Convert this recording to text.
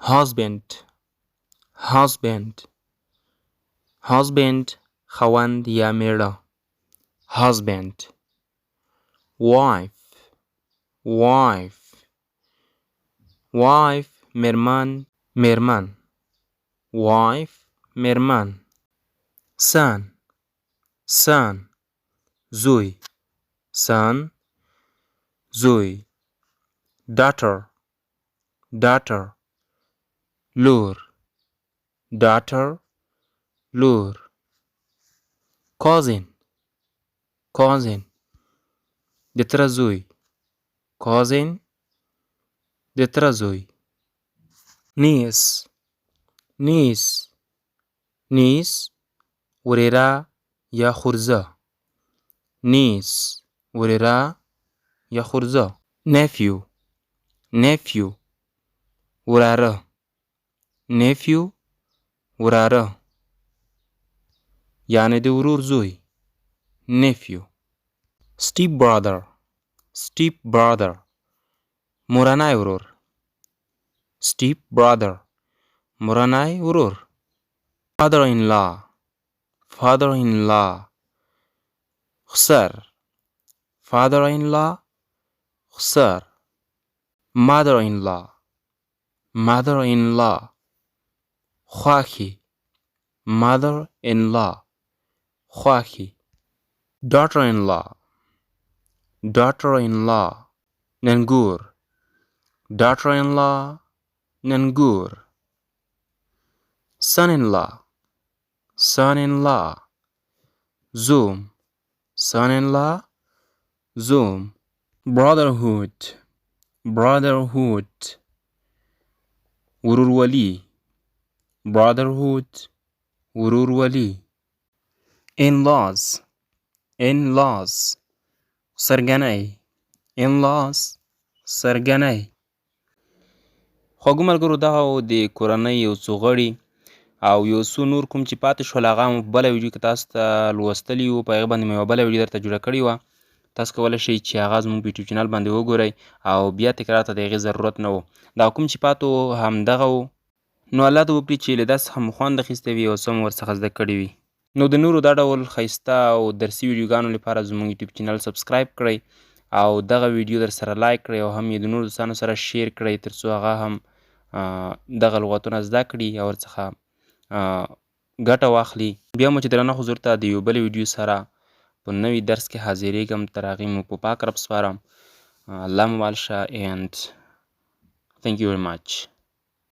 husband husband husband خاوند یا میړه husband wife wife wife میرمن میرمن wife میرمن son son زوی son زوی daughter daughter لور daughter لور cousin cousin د تره زوی cousin د تره زوی niece niece niece وريره یا خورزه niece وريره یا خورزه nephew nephew وراره nephew وراره یعنی د ورور زوی nephew step brother step brother مورنی ورور step brother مورنی ورور father in law father in law خسر father in law خسر mother in law mother in law خواخي mother in law خواخي daughter in law daughter in law ننګور daughter in law ننګور son in law son in law زوم son in law زوم brotherhood brotherhood ورورولي brotherhood ورورولي in-laws in-laws سرګنۍ in-laws سرګنۍ خوږو ملګرو دغه د کورنۍ یو څو غړي او یو څو نور کوم چې پاتې شول هغه مو په بله ویډیو کې تاسو ته لوستلي وو په هغې باندې مې یوه بله ویډیو درته جوړه کړې وه تاسو کولی شئ چې هغه زموږ په یوټیوب چینل باندې وګورئ او بیا تکرار ته د هغې ضرورت نه و دا کوم چې پاتې و همدغه و نو الله دې وکړي چې له داسې څخه مو خوند اخیستی وي او څه مو ورڅخه زده کړي وي نو د نورو دا ډول ښایسته او درسي ویډیوګانو لپاره زموږ یوټیوب چینل سبسکرایب کړئ او دغه ویډیو در سره لایک کړئ او هم یې د نورو دوستانو سره شیر کړئ تر څو هغه هم دغه لغتونه زده کړي او ورڅخه ګټه واخلي بیا مو چې درنه حضور ته د یو بلې ویډیو سره په نوي درس کې حاضرېږم تر هغې مو په پاک رب سپارم الله مو مال شه and thank you very much